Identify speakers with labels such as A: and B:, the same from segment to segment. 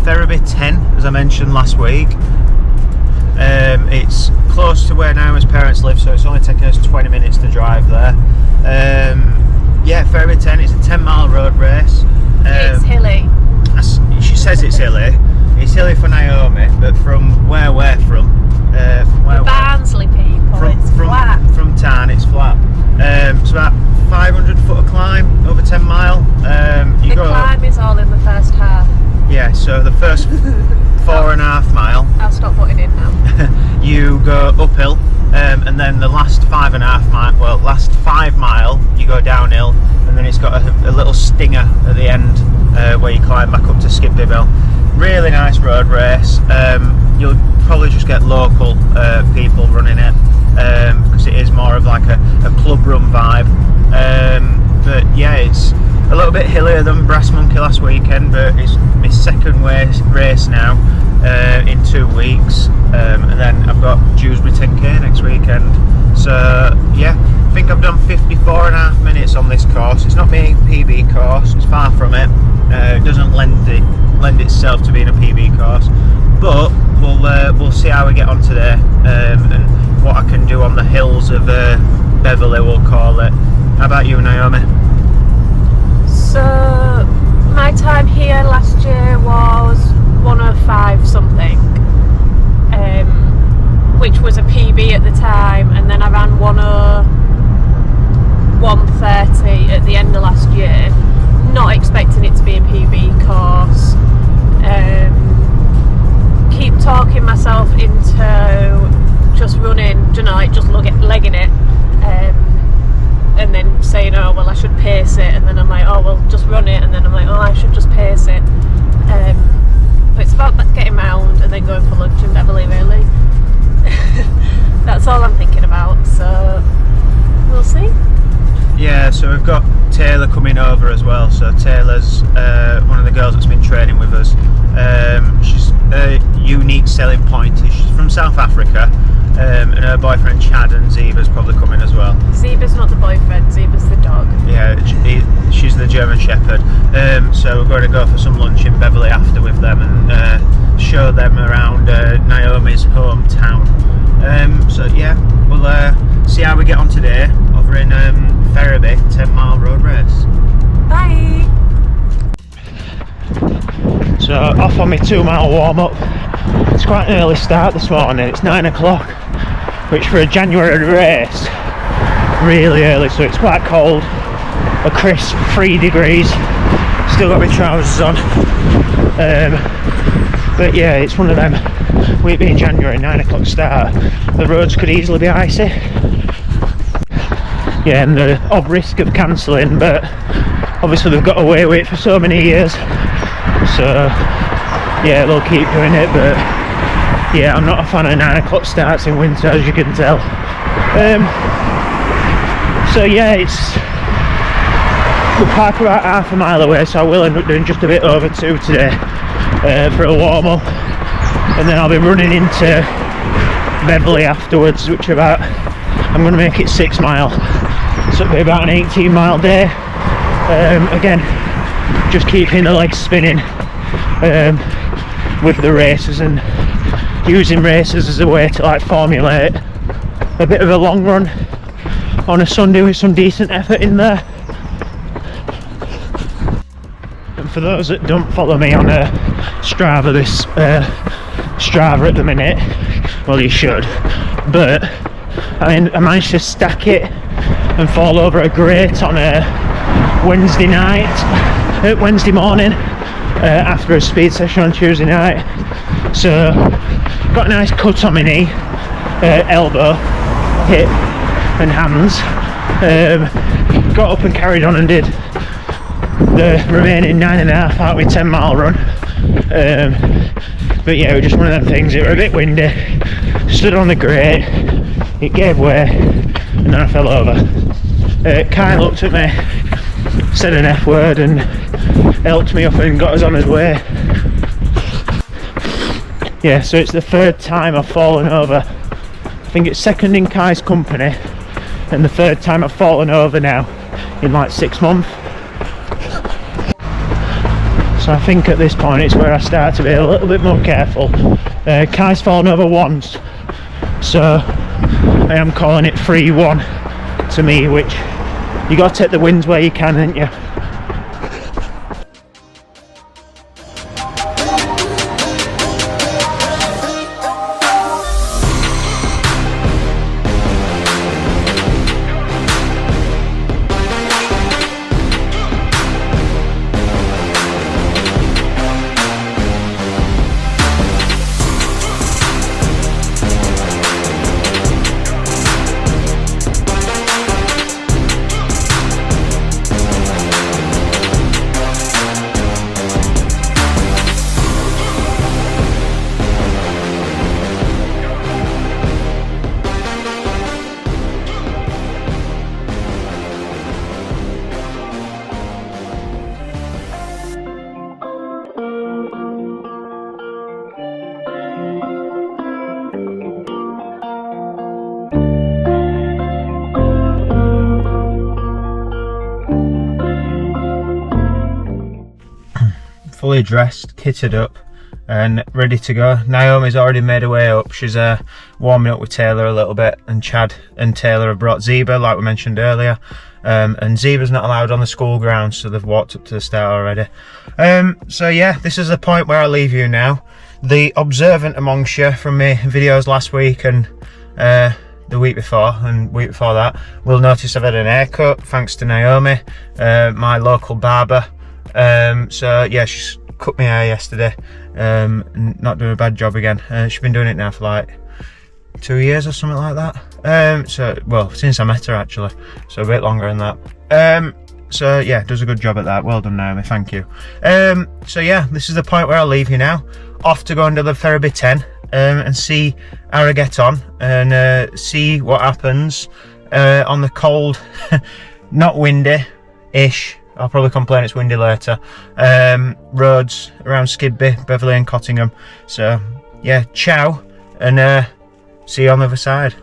A: Ferriby 10, as I mentioned last week. It's close to where Naomi's parents live, so it's only taking us 20 minutes to drive there. Yeah, Ferriby 10, it's a 10-mile road race.
B: It's hilly.
A: She says it's hilly. It's hilly for Naomi, but from where we're from
B: Barnsley people, it's flat.
A: From Tarn, it's flat. It's about 500 foot of climb over 10 mile.
B: The climb is all in the first half.
A: Yeah, so the first 4.5 mile.
B: I'll stop putting in now.
A: You go uphill, and then the last 5.5 mile. Well, last 5 mile you go downhill, and then it's got a little stinger at the end where you climb back up to Skipbyville. Really nice road race. You'll probably just get local people running it because it is more of like a club run vibe. But yeah, it's a little bit hillier than Brass Monkey last weekend, but it's my second race now in 2 weeks, and then I've got Dewsbury 10k next weekend. So yeah, I think I've done 54.5 minutes on this course. It's not being a PB course, it's far from it. It doesn't lend itself to being a PB course, but we'll see how we get on today, and what I can do on the hills of Beverley, we'll call it. How about you, Naomi?
B: So my time here last year was 105 something, which was a PB at the time, and then I ran 130 at the end of last year, not expecting it to be a PB course. Keep talking myself into just running, like just legging it, and then saying, oh well, I should pace it, and then I'm like, oh well, just run it, and then I'm like, oh, I should just pace it. But it's about getting round and then going for lunch in Beverley, really. That's all I'm thinking about, so we'll see.
A: Yeah, so we've got Taylor coming over as well. So Taylor's one of the girls that's been training with us. She's a unique selling point is she's from South Africa, and her boyfriend Chad and Zeba's probably coming as well.
B: Zeba's not the boyfriend, Zeba's the dog.
A: Yeah, she's the German Shepherd. So we're going to go for some lunch in Beverley after with them and show them around Naomi's hometown. So yeah, we'll see how we get on today over in Ferriby 10-mile road race.
B: Bye!
A: So off on my 2-mile warm-up. It's quite an early start this morning, it's 9 o'clock, which for a January race, really early, so it's quite cold. A crisp 3 degrees, still got my trousers on. But yeah, it's one of them, with it being January, 9 o'clock start, the roads could easily be icy. Yeah, and the odd risk of cancelling, but obviously they've got away with it for so many years, so yeah, they'll keep doing it. But yeah, I'm not a fan of 9 o'clock starts in winter, as you can tell. So yeah, we park about half a mile away, so I will end up doing just a bit over 2 today for a warm up, and then I'll be running into Beverley afterwards, which I'm going to make it 6 mile, so it'll be about an 18-mile day. Again, just keeping the legs spinning with the races, and using races as a way to like formulate a bit of a long run on a Sunday with some decent effort in there. And for those that don't follow me on Strava, Strava at the minute, well, you should, but I managed to stack it and fall over a grate on a Wednesday morning after a speed session on Tuesday night. So got a nice cut on my knee, elbow, hip and hands. Got up and carried on and did the remaining 9.5 out with 10-mile run. But yeah, it was just one of them things. It was a bit windy, stood on the grate, it gave way, and then I fell over. Kai looked at me, said an F word and helped me up and got us on his way. Yeah, so it's the 3rd time I've fallen over. I think it's 2nd in Kai's company and the 3rd time I've fallen over now in like 6 months. So I think at this point it's where I start to be a little bit more careful. Kai's fallen over once, so I am calling it 3-1 to me, which you got to take the wins where you can, ain't you? Fully dressed, kitted up and ready to go. Naomi's already made her way up. She's warming up with Taylor a little bit, and Chad and Taylor have brought Zeba, like we mentioned earlier, and Zeba's not allowed on the school grounds, so they've walked up to the start already. So yeah, this is the point where I leave you now. The observant amongst you from my videos last week and the week before and week before that will notice I've had an haircut thanks to Naomi, my local barber. So yeah, she's cut my hair yesterday, not doing a bad job again. She's been doing it now for like 2 years or something like that. So, well, since I met her actually, so a bit longer than that. So yeah, does a good job at that. Well done, Naomi, thank you. So yeah, this is the point where I'll leave you now. Off to go under the Ferriby 10 and see how I get on, and see what happens on the cold, not windy-ish, I'll probably complain it's windy later, roads around Skidby, Beverley and Cottingham. So yeah, ciao, and see you on the other side.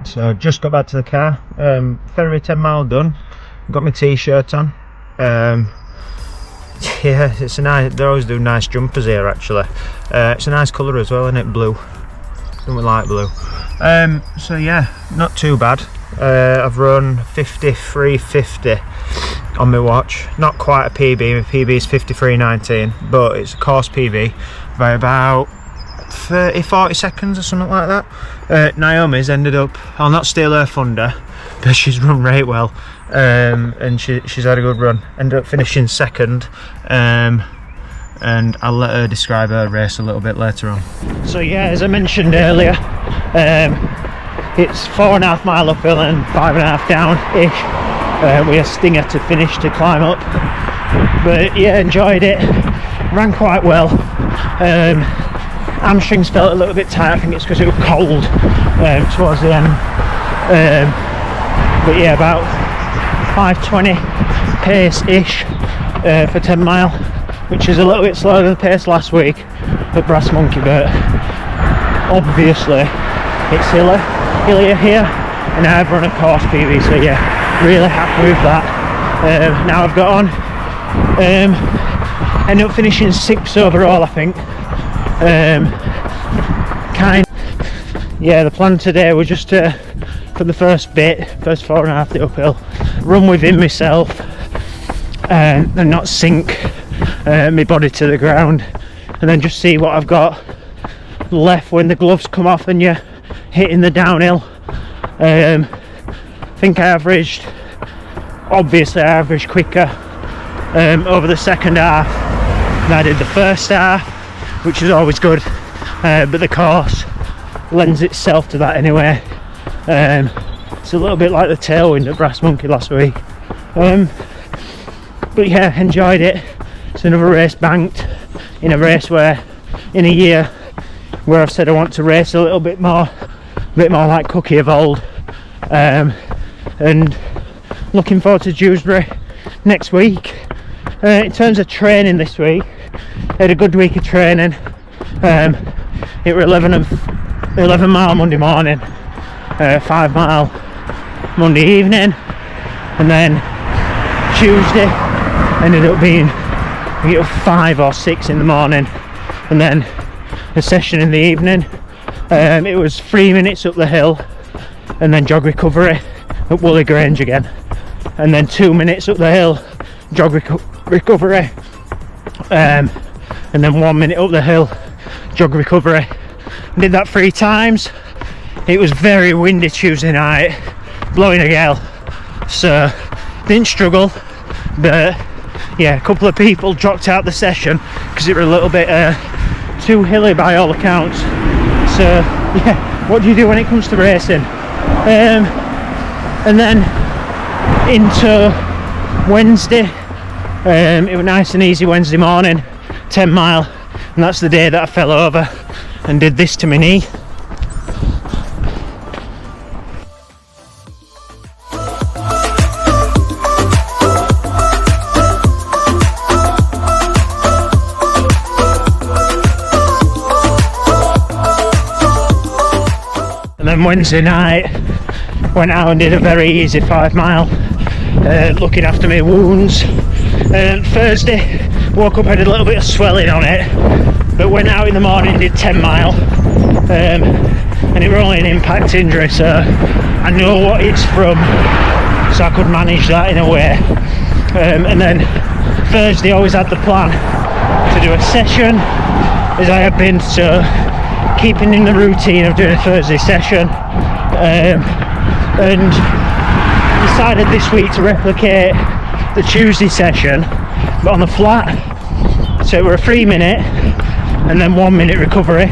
A: So just got back to the car. Ferriby 10 mile done. Got my t-shirt on. Yeah, it's a nice. They always do nice jumpers here. Actually, it's a nice colour as well, isn't it? Blue. Don't we like blue? So yeah, not too bad. I've run 53.50 on my watch. Not quite a PB. My PB is 53.19, but it's a course PB by about 30-40 seconds or something like that. Naomi's ended up, I'll not steal her thunder, but she's run right well, and she's had a good run. Ended up finishing second, and I'll let her describe her race a little bit later on. So yeah, as I mentioned earlier, it's 4.5 mile uphill and 5.5 down ish, with a stinger to finish to climb up. But yeah, enjoyed it, ran quite well. Hamstrings felt a little bit tight. I think it's because it was cold towards the end, but yeah, about 5:20 pace ish for 10 mile, which is a little bit slower than the pace last week at Brass Monkey, but obviously it's hillier here, and I've run a course PB, so yeah, really happy with that. Now I've got on, ended up finishing 6th overall, I think. Yeah, the plan today was just to, for the first 4.5 the uphill, run within myself and not sink my body to the ground, and then just see what I've got left when the gloves come off and you're hitting the downhill. I think obviously I averaged quicker over the second half than I did the first half, which is always good, but the course lends itself to that anyway. It's a little bit like the tailwind at Brass Monkey last week, but yeah, enjoyed it. It's another race banked in a race in a year where I've said I want to race a bit more like Cookie of old, and looking forward to Dewsbury next week. In terms of training this week, I had a good week of training. It were 11 mile Monday morning, 5 mile Monday evening, and then Tuesday ended up being 5 or 6 in the morning, and then a session in the evening. It was 3 minutes up the hill, and then jog recovery at Woolly Grange again, and then 2 minutes up the hill, jog recovery, and then 1 minute up the hill, jog recovery. I did that 3 times. It was very windy Tuesday night, blowing a gale, so didn't struggle, but yeah, a couple of people dropped out the session because it was a little bit too hilly by all accounts. So yeah, what do you do when it comes to racing? And then into Wednesday, it was nice and easy Wednesday morning, 10 mile, and that's the day that I fell over and did this to my knee. And then Wednesday night went out and did a very easy 5 mile, looking after my wounds. Thursday woke up, had a little bit of swelling on it, but went out in the morning and did 10 mile, and it was only an impact injury, so I know what it's from, so I could manage that in a way. And then Thursday always had the plan to do a session, as I have been, so keeping in the routine of doing a Thursday session, and decided this week to replicate the Tuesday session but on the flat. So it were a 3 minute and then 1 minute recovery,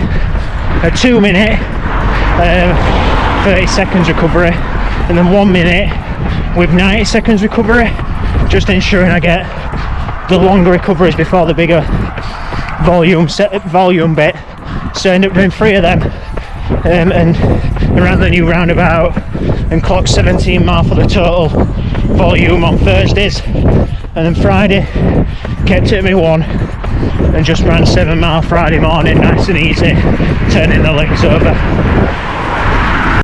A: a 2 minute 30 seconds recovery, and then 1 minute with 90 seconds recovery, just ensuring I get the longer recoveries before the bigger volume bit. So I ended up doing 3 of them, and around the new roundabout, and clocked 17 mile for the total volume on Thursdays. And then Friday kept it at me 1 and just ran 7 mile Friday morning, nice and easy, turning the legs over.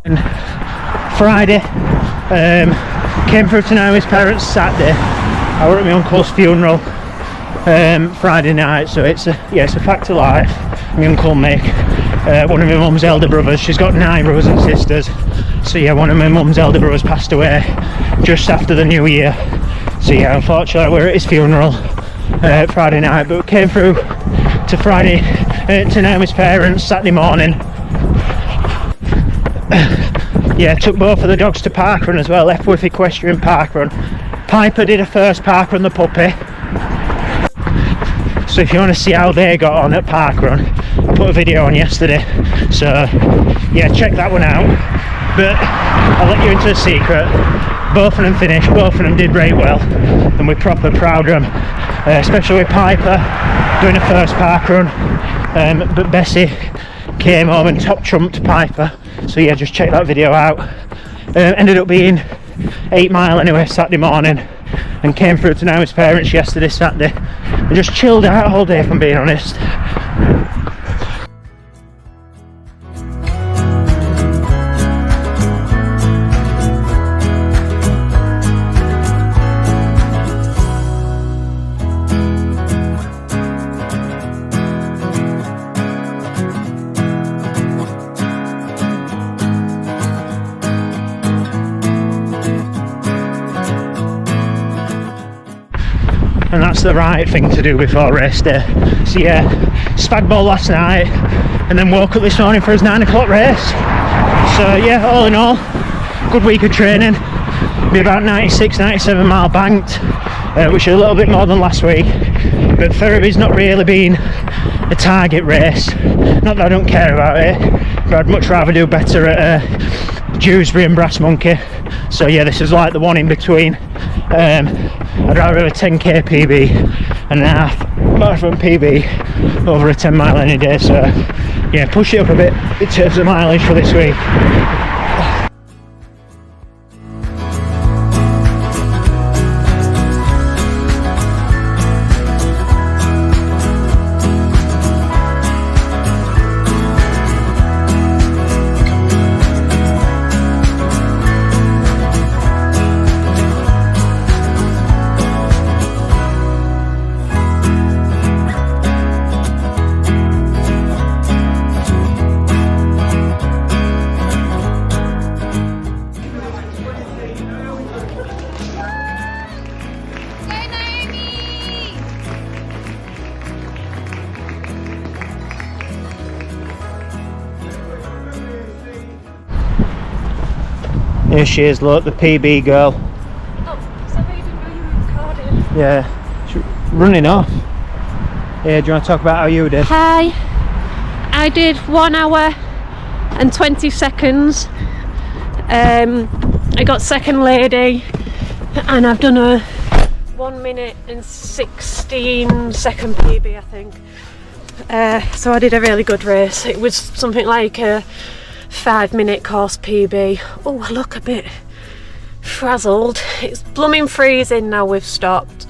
A: And Friday, came through to Naomi's parents Saturday. I were at my uncle's funeral Friday night, so it's a fact of life. My uncle Mick, one of my mum's elder brothers, she's got 9 brothers and sisters, so yeah, one of my mum's elder brothers passed away just after the new year, so yeah, unfortunately we're at his funeral Friday night, but we came through to to Naomi's parents Saturday morning. Yeah, took both of the dogs to parkrun as well, left with equestrian parkrun. Piper did a first parkrun, the puppy. So if you want to see how they got on at parkrun, I put a video on yesterday. So yeah, check that one out. But I'll let you into a secret. Both of them finished, both of them did very well. And we're proper proud of them. Especially with Piper doing a first parkrun. But Bessie came home and top trumped Piper. So yeah, just check that video out. Ended up being 8 mile anyway Saturday morning, and came through to Naomi's parents yesterday Saturday and just chilled out all day, if I'm being honest. And that's the right thing to do before race day. So yeah, spag ball last night and then woke up this morning for his 9 o'clock race. So yeah, all in all, good week of training. Be about 96-97 mile banked, which is a little bit more than last week. But Ferriby's not really been a target race. Not that I don't care about it, but I'd much rather do better at Dewsbury and Brass Monkey. So yeah, this is like the one in between. I'd rather have a 10k PB and a half marathon PB over a 10 mile any day. So yeah, push it up a bit in terms of mileage for this week. Here she is, look, the PB girl.
B: Oh, so they didn't know you were recording.
A: Yeah, she's running off. Yeah, do you want to talk about how you did?
B: Hi, I did 1 hour and 20 seconds. I got second lady, and I've done a 1 minute and 16 second PB, I think. So I did a really good race. It was something like a 5-minute course PB. Oh, I look a bit frazzled. It's blooming freezing now we've stopped.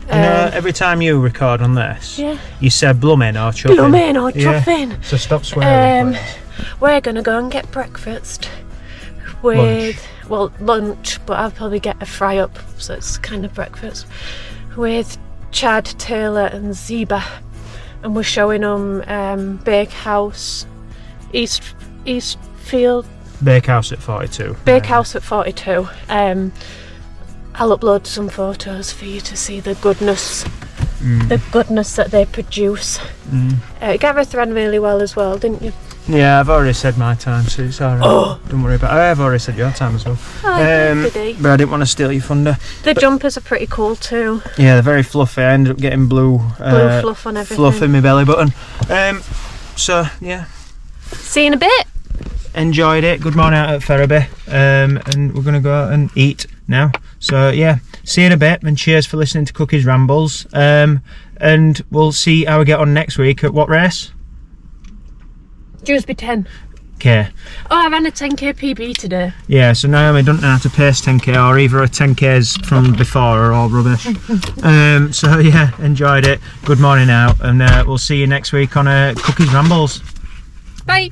A: Every time you record on this,
B: yeah,
A: you said blooming or chuffing.
B: Blooming or chuffing.
A: Yeah. So stop swearing.
B: We're gonna go and get breakfast with lunch, but I'll probably get a fry up, so it's kind of breakfast with Chad, Taylor and Zeba, and we're showing them Bakehouse, Eastfield.
A: Bakehouse at 42.
B: Bakehouse at 42. I'll upload some photos for you to see the goodness that they produce. Gareth ran really well as well, didn't you?
A: Yeah, I've already said my time, so it's alright.
B: Oh.
A: Don't worry about it. I've already said your time as well.
B: Oh,
A: but I didn't want to steal your thunder.
B: The jumpers are pretty cool too.
A: Yeah, they're very fluffy. I ended up getting blue
B: fluff on everything.
A: Fluff in my belly button. So yeah.
B: See you in a bit.
A: Enjoyed it. Good morning out at Ferriby. And we're going to go out and eat now. So yeah, see you in a bit, and cheers for listening to Cookie's Rambles. And we'll see how we get on next week at what race?
B: Dewsbury 10.
A: 10k.
B: Oh, I ran a 10k PB today.
A: Yeah, so Naomi doesn't know how to pace 10k, or either her 10k's from before are all rubbish. So yeah, enjoyed it. Good morning out, and we'll see you next week on Cookies Rambles.
B: Bye.